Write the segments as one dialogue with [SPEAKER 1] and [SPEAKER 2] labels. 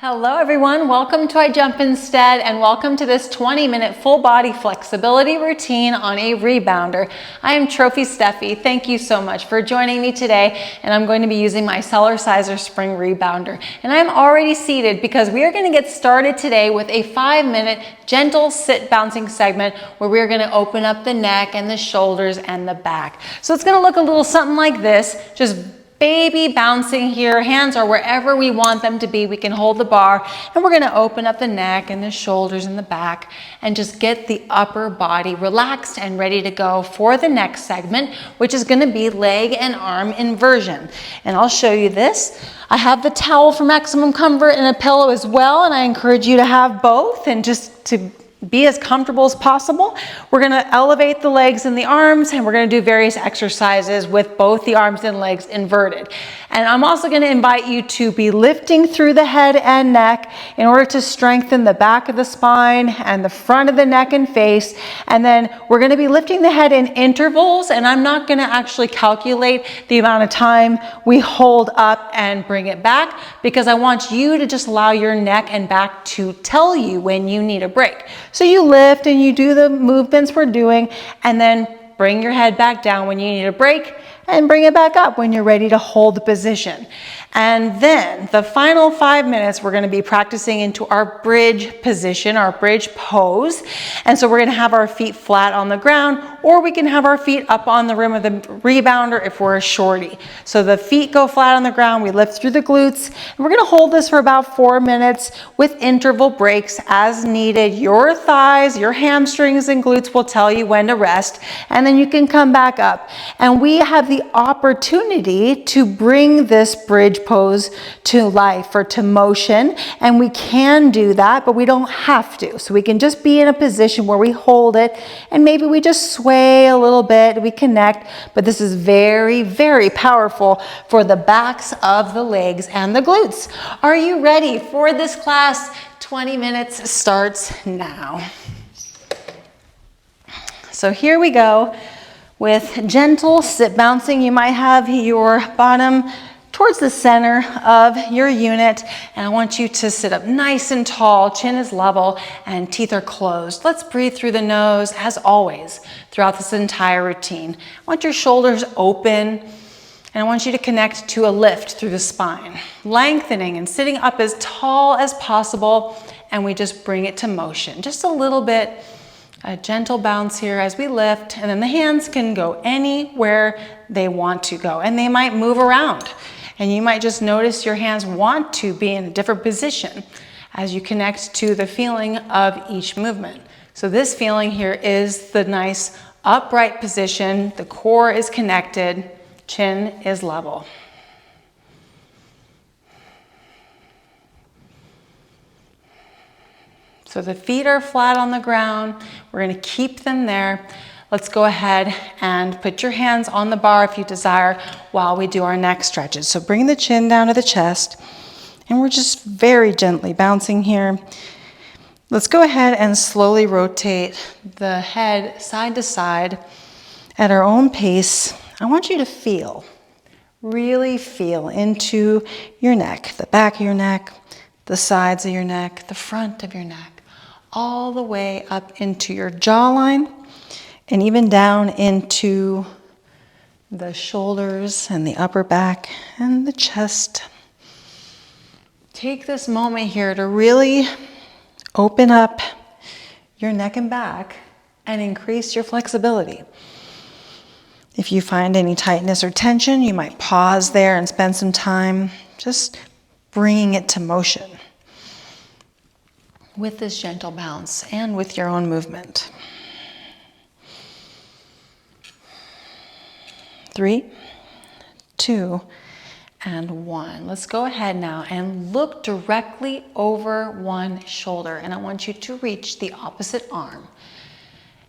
[SPEAKER 1] Hello everyone, welcome to I Jump Instead and welcome to this 20-minute full body flexibility routine on a rebounder. I am Trophy Steffi. Thank you so much for joining me today, and I'm going to be using my Cellar Sizer Spring Rebounder. And I'm already seated because we are going to get started today with a 5-minute gentle sit bouncing segment where we're going to open up the neck and the shoulders and the back. So it's going to look a little something like this, just baby bouncing here. Hands are wherever we want them to be. We can hold the bar, and we're going to open up the neck and the shoulders and the back and just get the upper body relaxed and ready to go for the next segment, which is going to be leg and arm inversion. And I'll show you this. I have the towel for maximum comfort and a pillow as well, and I encourage you to have both and just to be as comfortable as possible. We're going to elevate the legs and the arms, and we're going to do various exercises with both the arms and legs inverted. And I'm also going to invite you to be lifting through the head and neck in order to strengthen the back of the spine and the front of the neck and face. And then we're going to be lifting the head in intervals, and I'm not going to actually calculate the amount of time we hold up and bring it back, because I want you to just allow your neck and back to tell you when you need a break. So you lift and you do the movements we're doing, and then bring your head back down when you need a break, and bring it back up when you're ready to hold the position. And then the final 5 minutes, we're going to be practicing into our bridge position, our bridge pose. And so we're going to have our feet flat on the ground, or we can have our feet up on the rim of the rebounder if we're a shorty. So the feet go flat on the ground, we lift through the glutes, and we're going to hold this for about 4 minutes with interval breaks as needed. Your thighs, your hamstrings and glutes will tell you when to rest, and then you can come back up. And we have the opportunity to bring this bridge pose to life or to motion, and we can do that, but we don't have to. So we can just be in a position where we hold it, and maybe we just sway a little bit, we connect, but this is very, very powerful for the backs of the legs and the glutes. Are you ready for this class? 20 minutes starts now. So here we go with gentle sit bouncing. You might have your bottom towards the center of your unit, and I want you to sit up nice and tall, chin is level, and teeth are closed. Let's breathe through the nose as always throughout this entire routine. I want your shoulders open, and I want you to connect to a lift through the spine, lengthening and sitting up as tall as possible, and we just bring it to motion. Just a little bit, a gentle bounce here as we lift, and then the hands can go anywhere they want to go, and they might move around. And you might just notice your hands want to be in a different position as you connect to the feeling of each movement. So this feeling here is the nice upright position. The core is connected, chin is level. So the feet are flat on the ground. We're going to keep them there. Let's go ahead and put your hands on the bar if you desire while we do our neck stretches. So bring the chin down to the chest, and we're just very gently bouncing here. Let's go ahead and slowly rotate the head side to side at our own pace. I want you to feel, really feel into your neck, the back of your neck, the sides of your neck, the front of your neck, all the way up into your jawline, and even down into the shoulders and the upper back and the chest. Take this moment here to really open up your neck and back and increase your flexibility. If you find any tightness or tension, you might pause there and spend some time just bringing it to motion with this gentle bounce and with your own movement. 3, 2, and 1. Let's go ahead now and look directly over one shoulder, and I want you to reach the opposite arm.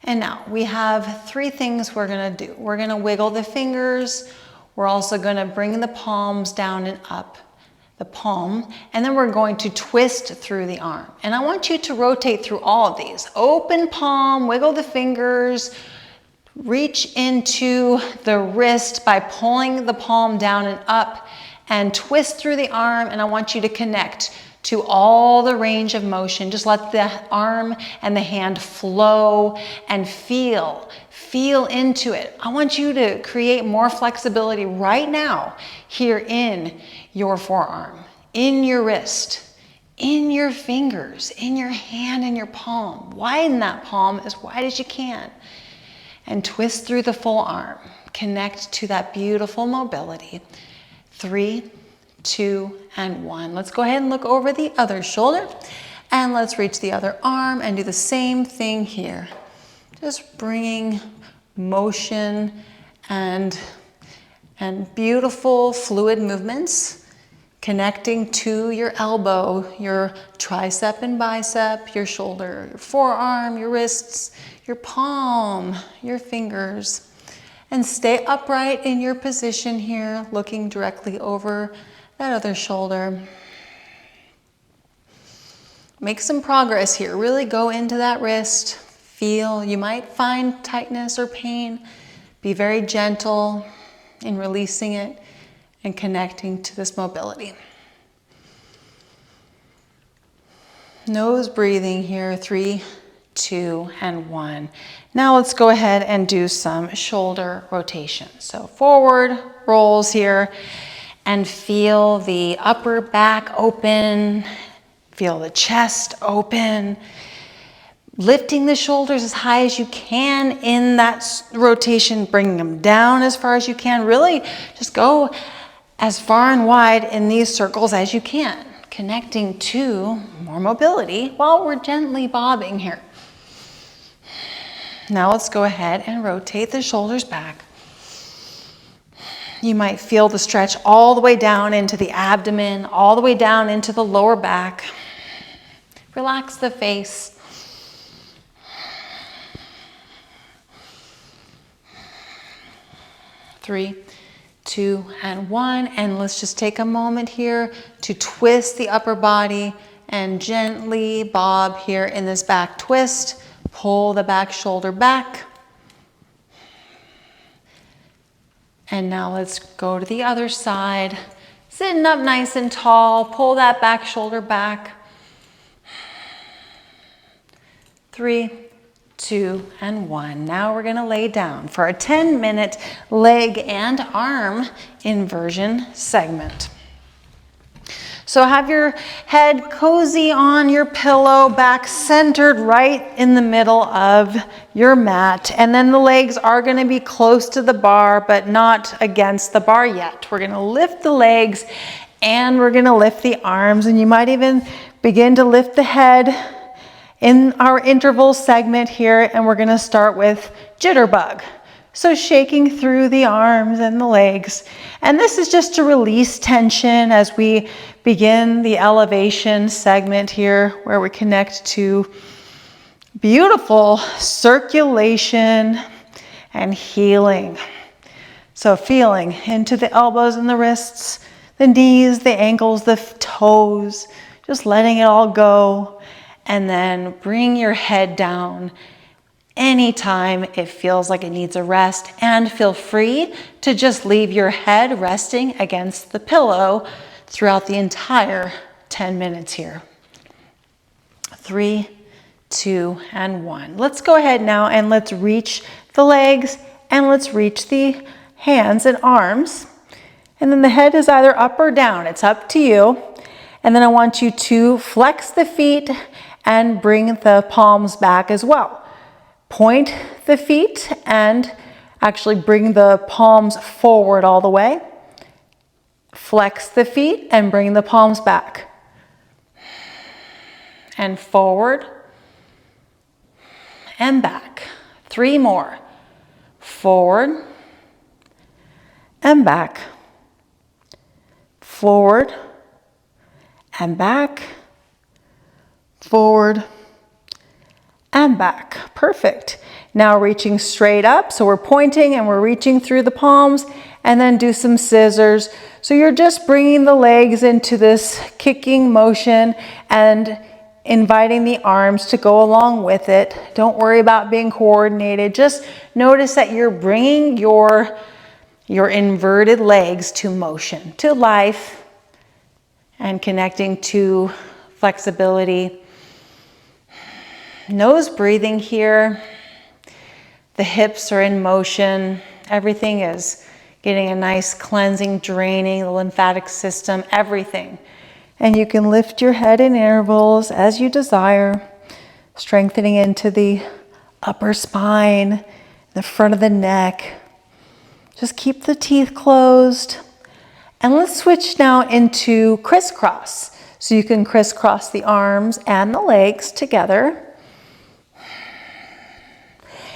[SPEAKER 1] And now we have 3 things we're going to do. We're going to wiggle the fingers. We're also going to bring the palms down and up, the palm, and then we're going to twist through the arm. And I want you to rotate through all of these. Open palm, wiggle the fingers, reach into the wrist by pulling the palm down and up, and twist through the arm, and I want you to connect to all the range of motion. Just let the arm and the hand flow and feel into it. I want you to create more flexibility right now here in your forearm, in your wrist, in your fingers, in your hand and your palm. Widen that palm as wide as you can and twist through the full arm. Connect to that beautiful mobility. 3, 2, and 1. Let's go ahead and look over the other shoulder and let's reach the other arm and do the same thing here. Just bringing motion and beautiful fluid movements, connecting to your elbow, your tricep and bicep, your shoulder, your forearm, your wrists, your palm, your fingers. And stay upright in your position here, looking directly over that other shoulder. Make some progress here. Really go into that wrist. Feel. You might find tightness or pain. Be very gentle in releasing it and connecting to this mobility. Nose breathing here. 3, 2, and 1. Now let's go ahead and do some shoulder rotation. So forward rolls here and feel the upper back open. Feel the chest open. Lifting the shoulders as high as you can in that rotation, bringing them down as far as you can. Really just go as far and wide in these circles as you can, connecting to more mobility while we're gently bobbing here. Now let's go ahead and rotate the shoulders back. You might feel the stretch all the way down into the abdomen, all the way down into the lower back. Relax the face. 3, 2, and 1. And let's just take a moment here to twist the upper body and gently bob here in this back twist. Pull the back shoulder back. And now let's go to the other side. Sitting up nice and tall. Pull that back shoulder back. 3, 2, and 1. Now we're going to lay down for a 10-minute leg and arm inversion segment. So have your head cozy on your pillow, back centered right in the middle of your mat. And then the legs are going to be close to the bar, but not against the bar yet. We're going to lift the legs and we're going to lift the arms. And you might even begin to lift the head in our interval segment here. And we're going to start with jitterbug. So shaking through the arms and the legs. And this is just to release tension as we begin the elevation segment here, where we connect to beautiful circulation and healing. So feeling into the elbows and the wrists, the knees, the ankles, the toes, just letting it all go. And then bring your head down anytime it feels like it needs a rest, and feel free to just leave your head resting against the pillow throughout the entire 10 minutes here. 3, 2, and 1. Let's go ahead now and let's reach the legs and let's reach the hands and arms. And then the head is either up or down. It's up to you. And then I want you to flex the feet and bring the palms back as well. Point the feet and actually bring the palms forward all the way. Flex the feet and bring the palms back. And forward and back. 3 more. Forward and back. Forward and back. Forward and back. Perfect. Now reaching straight up. So we're pointing and we're reaching through the palms, and then do some scissors. So you're just bringing the legs into this kicking motion and inviting the arms to go along with it. Don't worry about being coordinated. Just notice that you're bringing your inverted legs to motion, to life, and connecting to flexibility. Nose breathing here. The hips are in motion. Everything is getting a nice cleansing, draining the lymphatic system, everything. And you can lift your head in intervals as you desire, strengthening into the upper spine, the front of the neck. Just keep the teeth closed. And let's switch now into crisscross. So you can crisscross the arms and the legs together.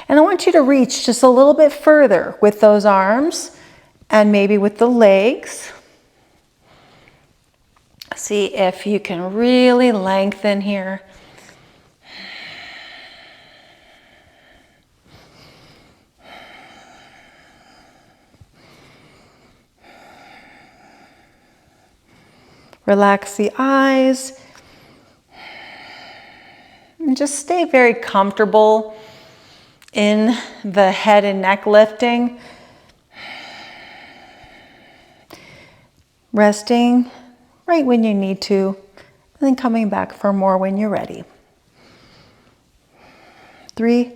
[SPEAKER 1] And I want you to reach just a little bit further with those arms and maybe with the legs. See if you can really lengthen here. Relax the eyes. And just stay very comfortable in the head and neck lifting. Resting right when you need to, and then coming back for more when you're ready. 3,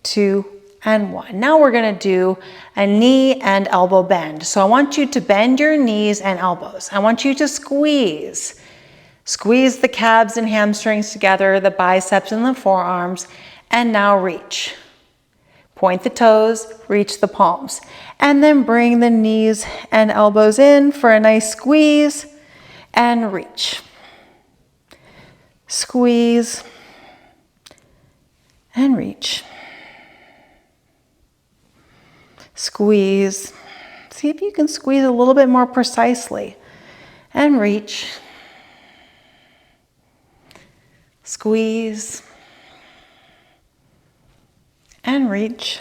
[SPEAKER 1] 2, and 1. Now we're going to do a knee and elbow bend. So I want you to bend your knees and elbows. I want you to squeeze. Squeeze the calves and hamstrings together, the biceps and the forearms, and now reach. Point the toes, reach the palms, and then bring the knees and elbows in for a nice squeeze and reach. Squeeze and reach. Squeeze. See if you can squeeze a little bit more precisely and reach. Squeeze and reach.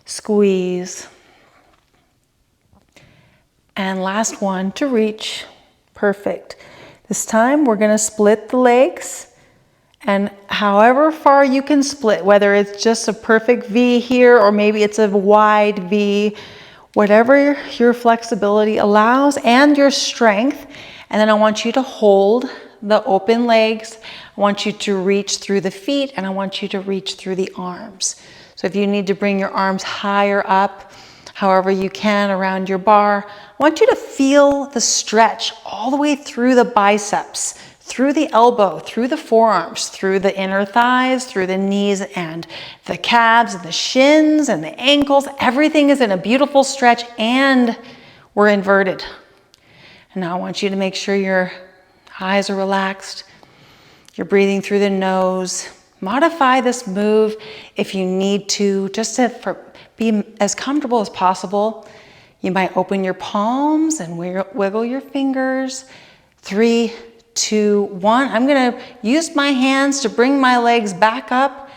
[SPEAKER 1] Squeeze. And last one to reach. Perfect. This time we're going to split the legs, and however far you can split, whether it's just a perfect V here or maybe it's a wide V, whatever your flexibility allows and your strength. And then I want you to hold the open legs. I want you to reach through the feet, and I want you to reach through the arms. So if you need to bring your arms higher up, however you can around your bar, I want you to feel the stretch all the way through the biceps, through the elbow, through the forearms, through the inner thighs, through the knees and the calves and the shins and the ankles. Everything is in a beautiful stretch, and we're inverted. And now I want you to make sure your eyes are relaxed. You're breathing through the nose. Modify this move if you need to, just to be as comfortable as possible. You might open your palms and wiggle your fingers. 3, 2, 1. I'm going to use my hands to bring my legs back up.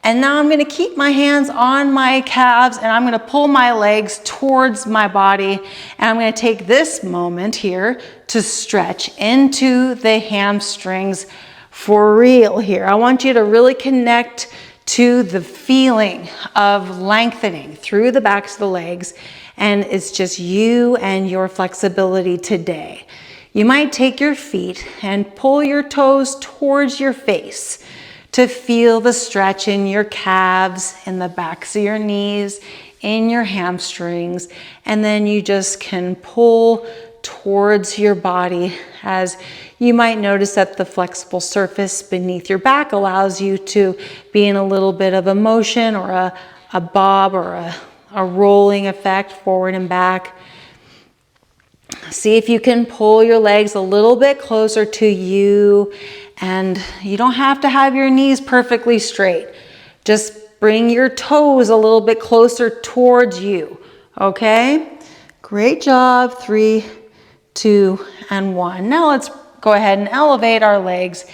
[SPEAKER 1] And now I'm going to keep my hands on my calves, and I'm going to pull my legs towards my body. And I'm going to take this moment here to stretch into the hamstrings for real here. I want you to really connect to the feeling of lengthening through the backs of the legs. And it's just you and your flexibility today. You might take your feet and pull your toes towards your face to feel the stretch in your calves, in the backs of your knees, in your hamstrings. And then you just can pull towards your body, as you might notice that the flexible surface beneath your back allows you to be in a little bit of a motion or a bob or a rolling effect forward and back. See if you can pull your legs a little bit closer to you, and you don't have to have your knees perfectly straight. Just bring your toes a little bit closer towards you, okay? Great job. 3, 2, and 1. Now let's go ahead and elevate our legs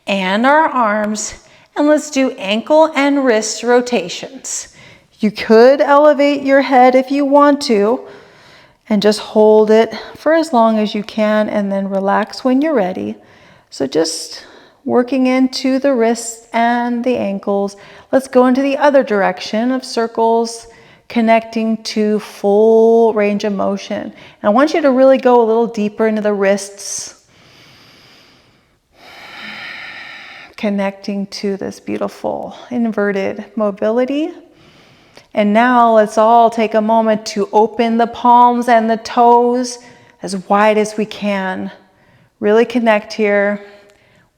[SPEAKER 1] and our arms, and let's do ankle and wrist rotations. You could elevate your head if you want to, and just hold it for as long as you can, and then relax when you're ready. So just working into the wrists and the ankles. Let's go into the other direction of circles, connecting to full range of motion. And I want you to really go a little deeper into the wrists, connecting to this beautiful inverted mobility. And now let's all take a moment to open the palms and the toes as wide as we can. Really connect here.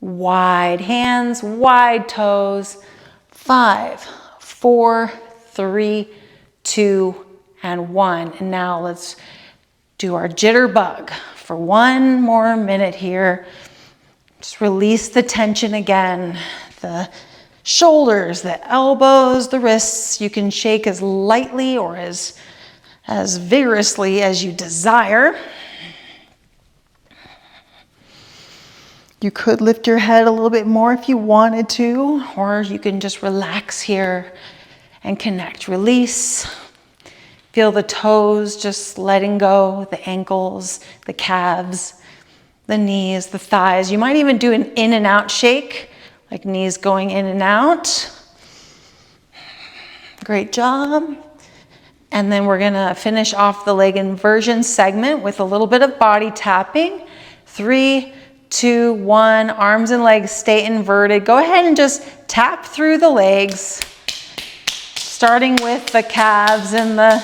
[SPEAKER 1] Wide hands, wide toes. 5, 4, 3, 2, and 1. And now let's do our jitterbug for 1 more minute here. Just release the tension again. The shoulders, the elbows, the wrists. You can shake as lightly or as vigorously as you desire. You could lift your head a little bit more if you wanted to, or you can just relax here and connect. Release. Feel the toes just letting go, the ankles, the calves, the knees, the thighs. You might even do an in and out shake, like knees going in and out. Great job. And then we're gonna finish off the leg inversion segment with a little bit of body tapping. 3, 2, 1, arms and legs stay inverted. Go ahead and just tap through the legs, starting with the calves and the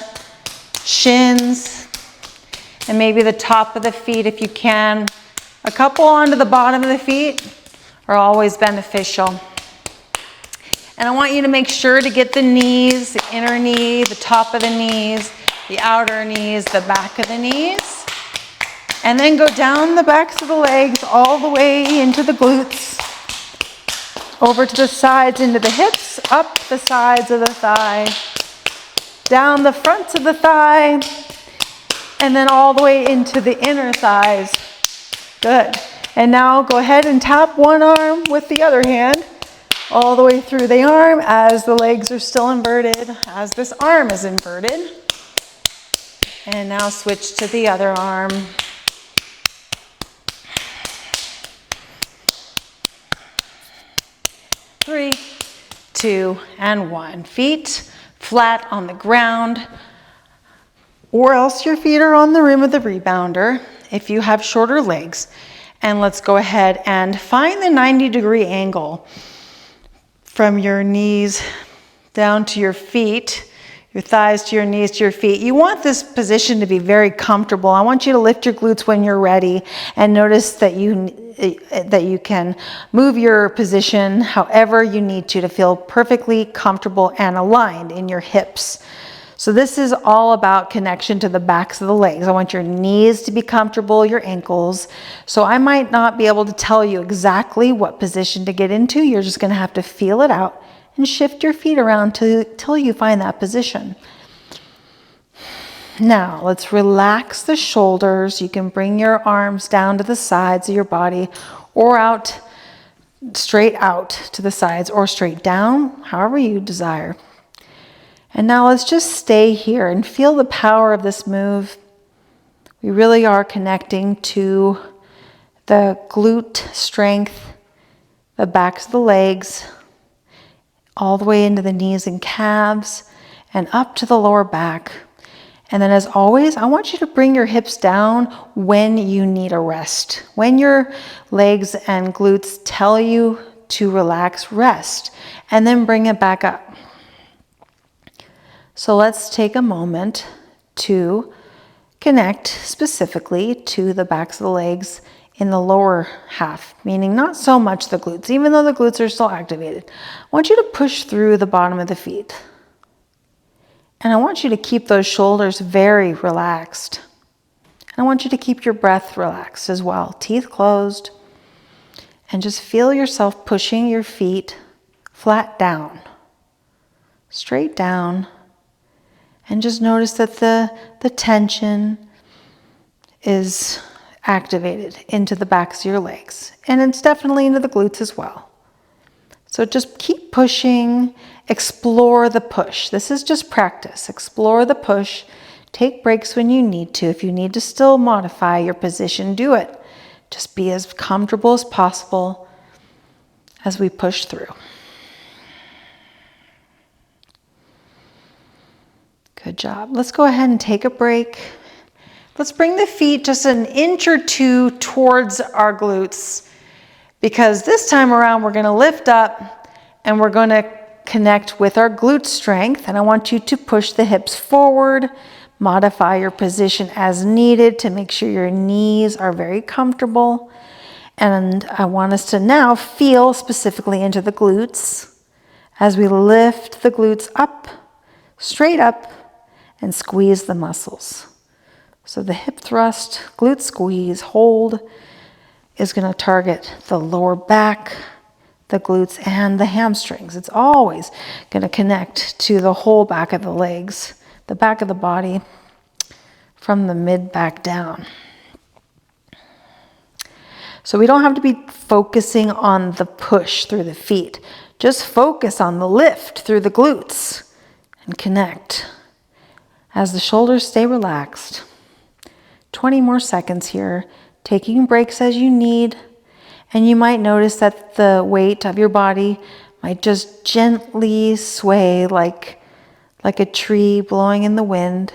[SPEAKER 1] shins, and maybe the top of the feet if you can. A couple onto the bottom of the feet are always beneficial. And I want you to make sure to get the knees, the inner knee, the top of the knees, the outer knees, the back of the knees. And then go down the backs of the legs all the way into the glutes, over to the sides, into the hips, up the sides of the thigh, down the fronts of the thigh, and then all the way into the inner thighs. Good. And now go ahead and tap one arm with the other hand all the way through the arm as the legs are still inverted, as this arm is inverted. And now switch to the other arm. Three, 2, and 1. Feet flat on the ground, or else your feet are on the rim of the rebounder if you have shorter legs. And let's go ahead and find the 90-degree angle from your knees down to your feet, your thighs to your knees to your feet. You want this position to be very comfortable. I want you to lift your glutes when you're ready, and notice that you can move your position however you need to feel perfectly comfortable and aligned in your hips. So this is all about connection to the backs of the legs. I want your knees to be comfortable, your ankles. So I might not be able to tell you exactly what position to get into. You're just going to have to feel it out and shift your feet around till you find that position. Now let's relax the shoulders. You can bring your arms down to the sides of your body, or out, straight out to the sides, or straight down, however you desire. And now let's just stay here and feel the power of this move. We really are connecting to the glute strength, the backs of the legs, all the way into the knees and calves, and up to the lower back. And then as always, I want you to bring your hips down when you need a rest. When your legs and glutes tell you to relax, rest, and then bring it back up. So let's take a moment to connect specifically to the backs of the legs in the lower half, meaning not so much the glutes, even though the glutes are still activated. I want you to push through the bottom of the feet. And I want you to keep those shoulders very relaxed. And I want you to keep your breath relaxed as well, teeth closed. And just feel yourself pushing your feet flat down, straight down. And just notice that the tension is activated into the backs of your legs. And it's definitely into the glutes as well. So just keep pushing, explore the push. This is just practice. Explore the push. Take breaks when you need to. If you need to still modify your position, do it. Just be as comfortable as possible as we push through. Good job. Let's go ahead and take a break. Let's bring the feet just an inch or two towards our glutes, because this time around we're going to lift up and we're going to connect with our glute strength. And I want you to push the hips forward, modify your position as needed to make sure your knees are very comfortable. And I want us to now feel specifically into the glutes as we lift the glutes up, straight up, and squeeze the muscles. So the hip thrust, glute squeeze, hold is going to target the lower back, the glutes, and the hamstrings. It's always going to connect to the whole back of the legs, the back of the body, from the mid back down. So we don't have to be focusing on the push through the feet. Just focus on the lift through the glutes and connect as the shoulders stay relaxed. 20 more seconds here, taking breaks as you need. And you might notice that the weight of your body might just gently sway like a tree blowing in the wind.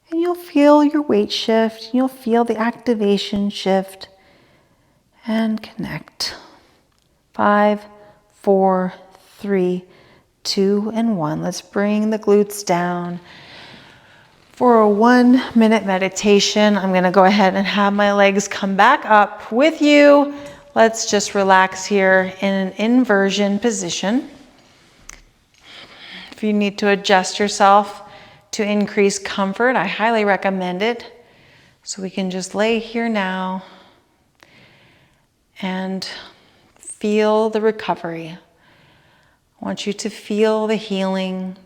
[SPEAKER 1] And you'll feel your weight shift. You'll feel the activation shift. And connect. 5, 4, 3, 2, and 1. Let's bring the glutes down. For a 1-minute meditation, I'm going to go ahead and have my legs come back up with you. Let's just relax here in an inversion position. If you need to adjust yourself to increase comfort, I highly recommend it. So we can just lay here now and feel the recovery. I want you to feel the healing,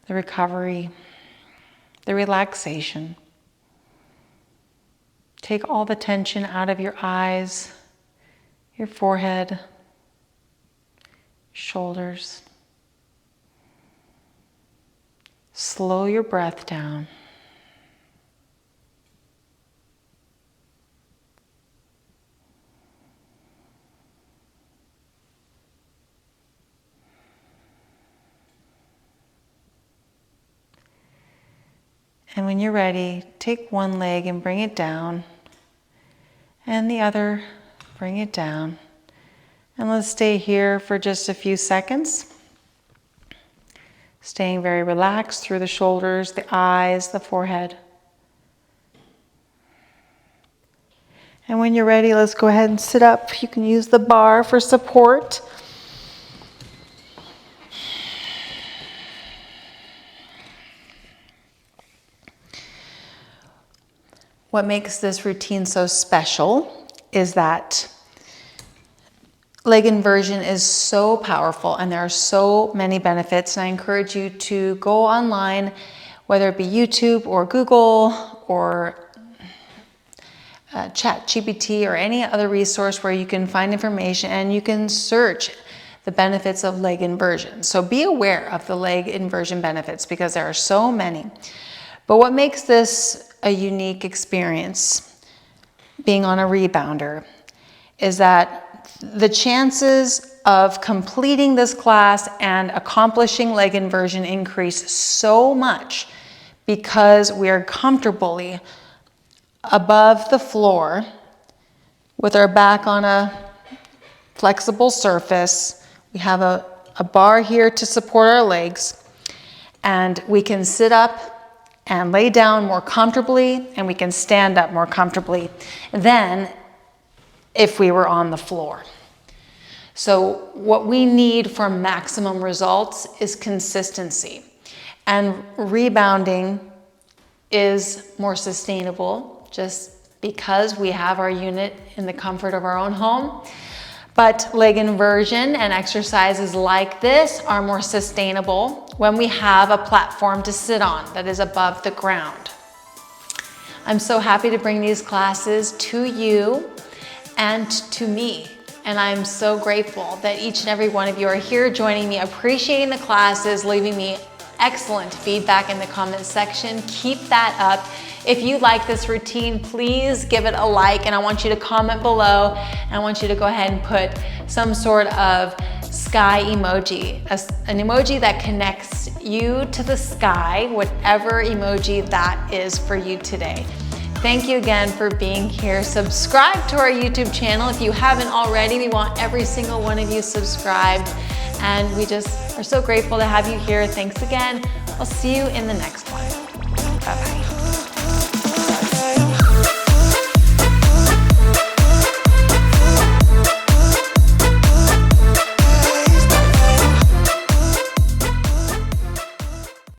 [SPEAKER 1] the recovery, the relaxation. Take all the tension out of your eyes, your forehead, shoulders. Slow your breath down. And when you're ready, take one leg and bring it down, and the other, bring it down. And let's stay here for just a few seconds. Staying very relaxed through the shoulders, the eyes, the forehead. And when you're ready, let's go ahead and sit up. You can use the bar for support. What makes this routine so special is that leg inversion is so powerful and there are so many benefits. And I encourage you to go online, whether it be YouTube or Google or ChatGPT or any other resource where you can find information and you can search the benefits of leg inversion. So be aware of the leg inversion benefits because there are so many. But what makes this a unique experience, being on a rebounder, is that the chances of completing this class and accomplishing leg inversion increase so much because we are comfortably above the floor with our back on a flexible surface. We have a bar here to support our legs, and we can sit up and lay down more comfortably, and we can stand up more comfortably than if we were on the floor. So what we need for maximum results is consistency. And rebounding is more sustainable just because we have our unit in the comfort of our own home. But leg inversion and exercises like this are more sustainable when we have a platform to sit on that is above the ground. I'm so happy to bring these classes to you and to me. And I'm so grateful that each and every one of you are here joining me, appreciating the classes, leaving me excellent feedback in the comments section. Keep that up. If you like this routine, please give it a like, and I want you to comment below, and I want you to go ahead and put some sort of sky emoji, an emoji that connects you to the sky, whatever emoji that is for you today. Thank you again for being here. Subscribe to our YouTube channel if you haven't already. We want every single one of you subscribed, and we just are so grateful to have you here. Thanks again. I'll see you in the next one.